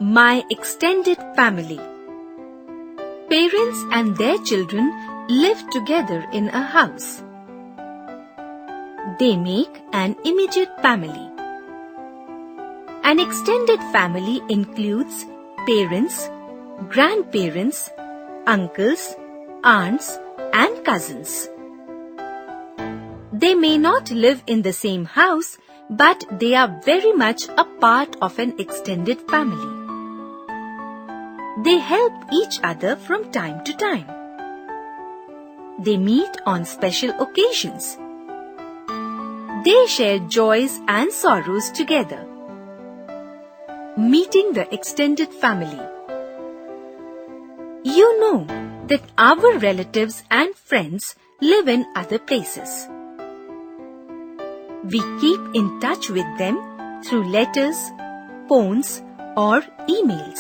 My extended family. Parents and their children live together in a house. They make an immediate family. An extended family includes parents, grandparents, uncles, aunts, and cousins. They may not live in the same house, but they are very much a part of an extended family. They help each other from time to time. They meet on special occasions. They share joys and sorrows together. Meeting the extended family. You know that our relatives and friends live in other places. We keep in touch with them through letters, phones, or emails.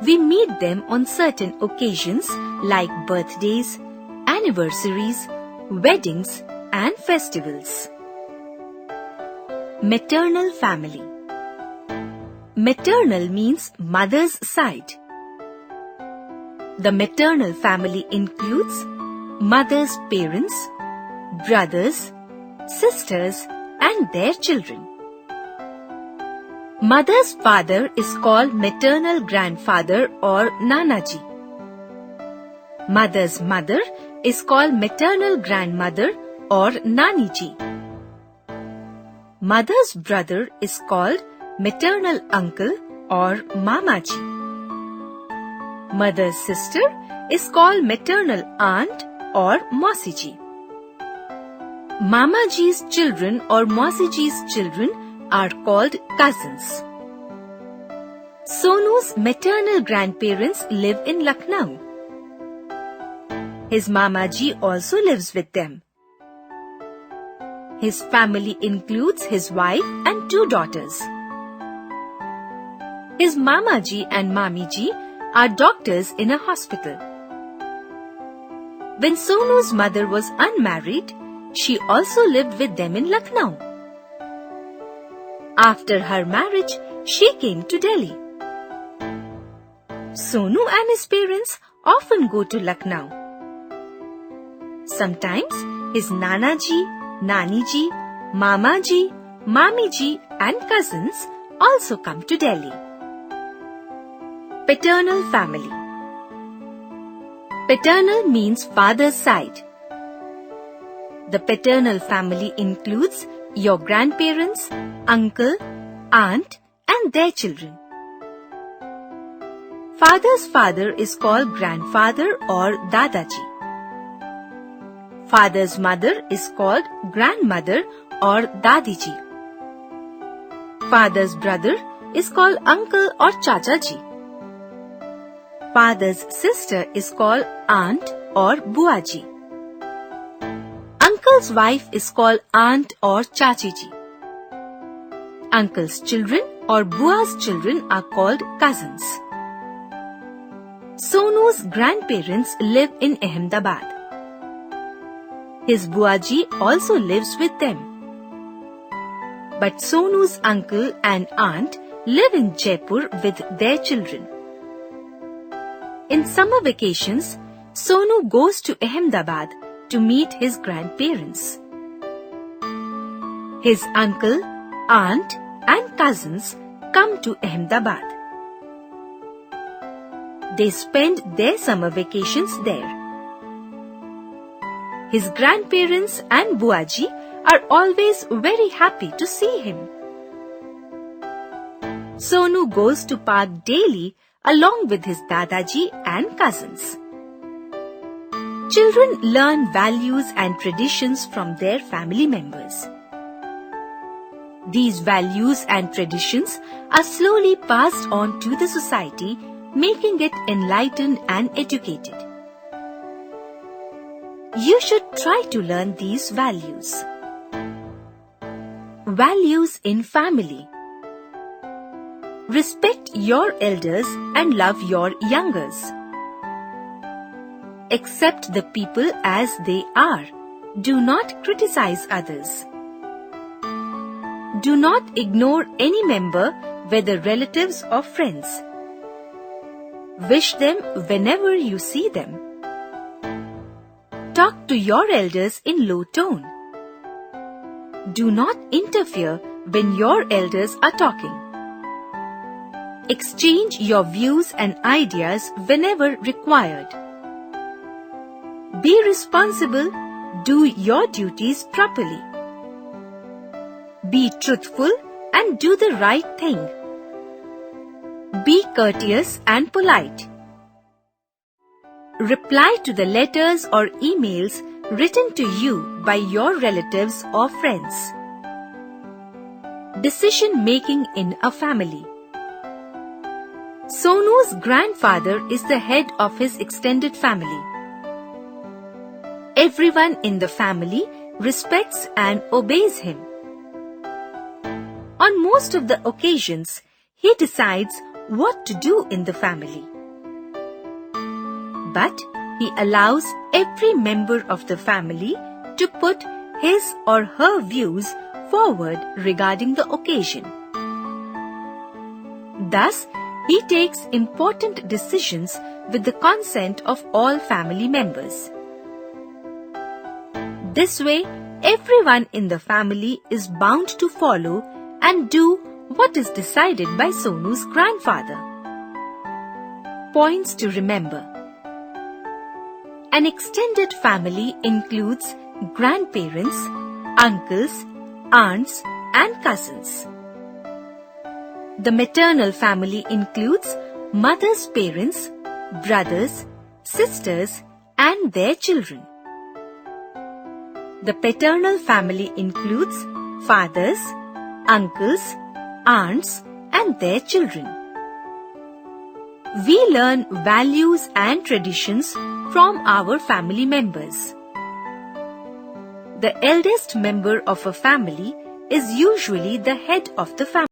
We meet them on certain occasions like birthdays, anniversaries, weddings, and festivals. Maternal family. Maternal means mother's side. The maternal family includes mother's parents, brothers, sisters, and their children. Mother's father is called maternal grandfather or Nanaji. Mother's mother is called maternal grandmother or Naniji. Mother's brother is called maternal uncle or Mamaji. Mother's sister is called maternal aunt or Mausiji. Mamaji's children or Mausiji's children are called cousins. Sonu's maternal grandparents live in Lucknow. His Mamaji also lives with them. His family includes his wife and 2 daughters. His Mamaji and Mamiji are doctors in a hospital. When Sonu's mother was unmarried, she also lived with them in Lucknow. After her marriage, she came to Delhi. Sonu and his parents often go to Lucknow. Sometimes his Nanaji, Naniji, Mamaji, Mamiji and cousins also come to Delhi. Paternal family. Paternal means father's side. The paternal family includes your grandparents, uncle, aunt, and their children. Father's father is called grandfather or Dadaji. Father's mother is called grandmother or Dadiji. Father's brother is called uncle or Chachaji. Father's sister is called aunt or Buaji. Uncle's wife is called aunt or Chachiji. Uncle's children or Bua's children are called cousins. Sonu's grandparents live in Ahmedabad. His Buaji also lives with them. But Sonu's uncle and aunt live in Jaipur with their children. In summer vacations, Sonu goes to Ahmedabad to meet his grandparents. His uncle, aunt, and cousins come to Ahmedabad. They spend their summer vacations there. His grandparents and Buaji are always very happy to see him. Sonu goes to park daily along with his Dadaji and cousins. Children learn values and traditions from their family members. These values and traditions are slowly passed on to the society, making it enlightened and educated. You should try to learn these values. Values in family. Respect your elders and love your youngers. Accept the people as they are. Do not criticize others. Do not ignore any member whether relatives or friends. Wish them whenever you see them. Talk to your elders in low tone. Do not interfere when your elders are talking. Exchange your views and ideas whenever required. Be responsible. Do your duties properly. Be truthful and do the right thing. Be courteous and polite. Reply to the letters or emails written to you by your relatives or friends. Decision making in a family. Sonu's grandfather is the head of his extended family. Everyone in the family respects and obeys him. On most of the occasions, he decides what to do in the family. But he allows every member of the family to put his or her views forward regarding the occasion. Thus, he takes important decisions with the consent of all family members. This way, everyone in the family is bound to follow and do what is decided by Sonu's grandfather. Points to remember. An extended family includes grandparents, uncles, aunts, and cousins. The maternal family includes mother's parents, brothers, sisters, and their children. The paternal family includes fathers, uncles, aunts, and their children. We learn values and traditions from our family members. The eldest member of a family is usually the head of the family.